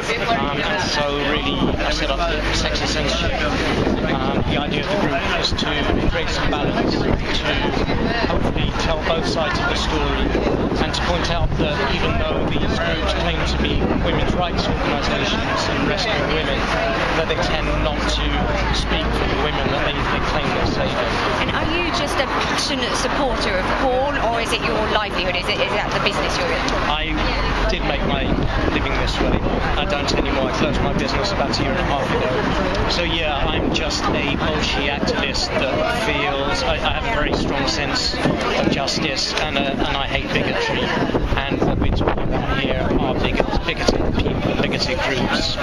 And so really I set up the Sex and Censorship. The idea of the group is to create some balance, to hopefully tell both sides of the story, and to point out that even though these groups claim to be women's rights organisations and rescuing women, that they tend not to speak for the women that they claim they're saving. And are you just a passionate supporter of porn, or is it your livelihood? Is that the business you're in? I did make my living this way. I don't anymore. I closed my business about a year and a half ago. So yeah, I'm just a Bolshevik activist that feels I have a very strong sense of justice, and I hate bigotry. And what we're talking about here are bigoted people, bigoted groups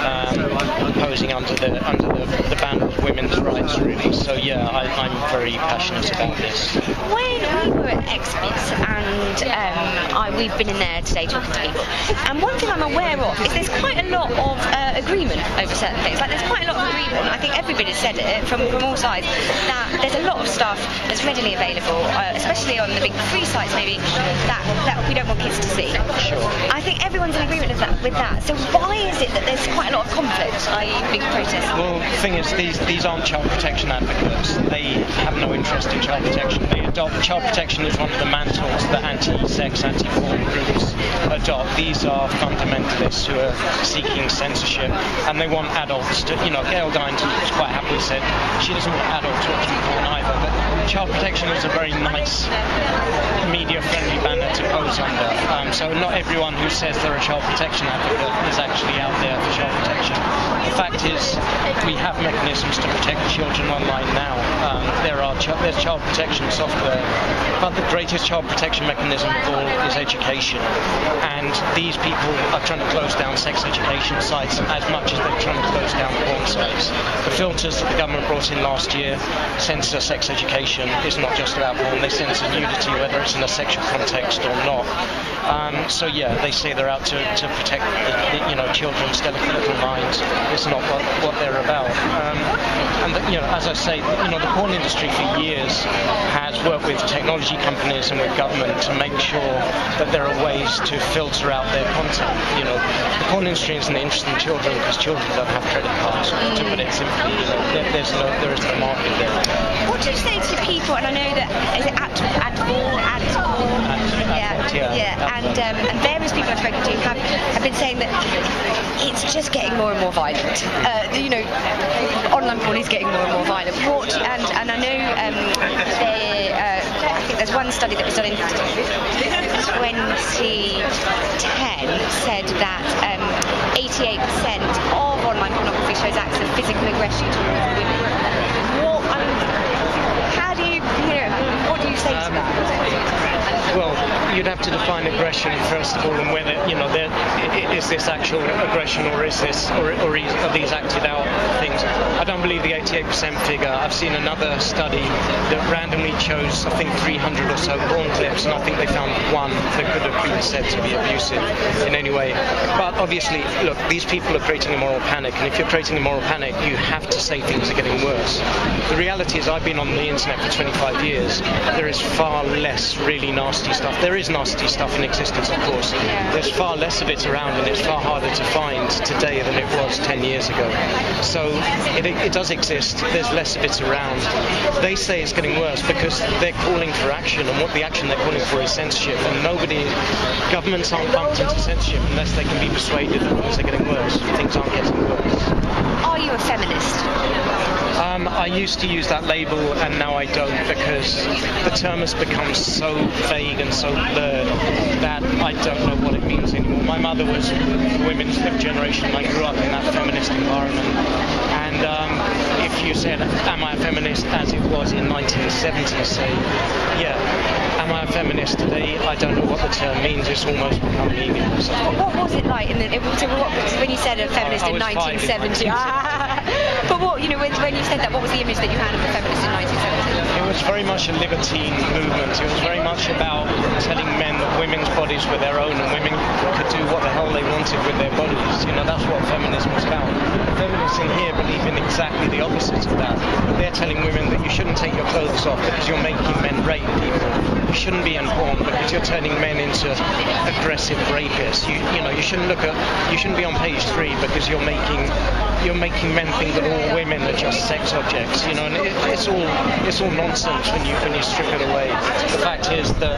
posing under the banner of women's rights, really. So yeah, I'm very passionate about this. When we were at Exhibits, and we've been in there today talking to people, and one thing I'm aware of is there's quite a lot of agreement over certain things. Like there's quite a lot of agreement. I think everybody said it from all sides that there's a lot of stuff that's readily available, especially on the big free sites maybe, that we don't want kids to see. Sure. I think everyone's in agreement with that. So why is it that there's quite a lot of conflict, i.e. big protests? Well, the thing is, these aren't child protection advocates. They have no interest in child protection. Child protection is one of the mantles that anti-sex, anti-porn groups adopt. These are fundamentalists who are seeking censorship, and they want adults to, Gail Dines quite happily said she doesn't want adults watching porn either, but child protection is a very nice media-friendly banner to pose under. So not everyone who says they're a child protection advocate is actually out there for child protection. The fact is, we have mechanisms to protect children online now. There's child protection software, but the greatest child protection mechanism of all is education. And these people are trying to close down sex education sites as much as they're trying to close down porn sites. The filters that the government brought in last year censor sex education. Is not just about porn. They censor nudity, whether it's in a sexual context or not. So yeah, they say they're out to protect children's delicate little minds. It's not what they're about. As I say, the porn industry for years has worked with technology companies and with government to make sure that there are ways to filter out their content. The porn industry isn't interested in children because children don't have credit cards. To put it simply, there is no market there. What do you say to people? And I know that is it and various people I've spoken to have been saying that it's just getting more and more violent. Online porn is getting more and more violent. And I know I think there's one study that was done in 2010 said that 88% of online pornography shows acts of physical aggression towards women. What do you say to that? Well, you'd have to define aggression first of all, and whether is this actual aggression or is this or are these acted out things? I don't believe the 88% figure. I've seen another study that randomly chose, I think, 300 or so porn clips, and I think they found one that could have been said to be abusive in any way. But obviously, look, these people are creating a moral panic, and if you're creating a moral panic, you have to say things are getting worse. The reality is, I've been on the internet for 25 years. There is far less really nasty stuff. There is nasty stuff in existence, of course. There's far less of it around, and it's far harder to find today than it was 10 years ago. So it does exist. There's less of it around. They say it's getting worse because they're calling for action, and what the action they're calling for is censorship. And governments aren't bumped into censorship unless they can be persuaded that things are getting worse. Things aren't getting worse. Are you a feminist? I used to use that label, and now I don't, because the term has become so vague and so blurred that I don't know what it means anymore. My mother was the women's generation, and I grew up in that feminist environment. And if you said, am I a feminist as it was in 1970, say, yeah. Am I a feminist today? I don't know what the term means. It's almost become meaningless. What was it like when you said a feminist in 1970? But when you said that, what was the image that you had of a feminist in 1970? It was very much a libertine movement. It was very much about telling men that women's bodies were their own and women could do what the hell they wanted with their bodies. That's what feminism was about. Feminists in here believe in exactly the opposite of that. they're telling women that you shouldn't take your clothes off because you're making men rape people. You shouldn't be in porn because you're turning men into aggressive rapists. You shouldn't be on page 3 because you're making men think that all women are just sex objects. And it's all nonsense when you strip it away. The fact is that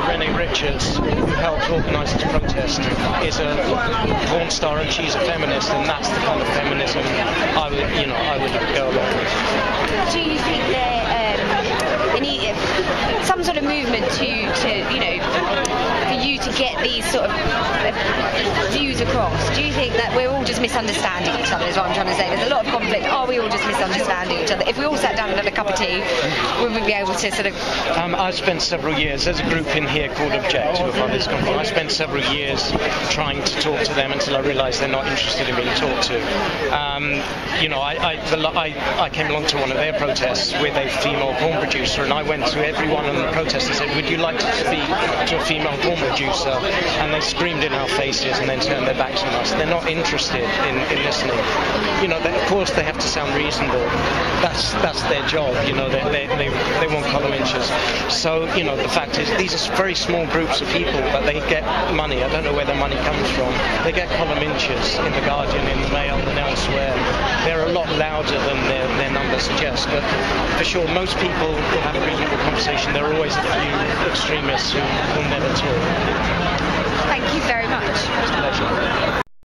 Renee Richards, who helped organise this protest, is a porn star and she's a feminist, and that's the kind of feminism I would go along with. Do you think there any some sort of movement to for you to get these sort of views across? Do you think that we're all just misunderstanding each other, is what I'm trying to say? There's a lot of conflict. Are we all just misunderstanding each other? If we all sat down and had a cup of tea, would we be able to sort of... I've spent several years, there's a group in here called Object, who have this company. I spent several years trying to talk to them until I realised they're not interested in being talked to. I came along to one of their protests with a female porn producer, and I went to everyone on the protest and said, would you like to speak to a female porn producer? And they screamed in our faces and then turned their backs on us. They're not interested in listening. Of course they have to sound reasonable. That's their job. They want column inches. So the fact is, these are very small groups of people, but they get money. I don't know where their money comes from. They get column inches in the Guardian, in the Mail, and elsewhere. They're a lot louder than their numbers suggest. But for sure, most people will have a reasonable conversation. There are always a few extremists who will never talk. Thank you very much. It's a pleasure.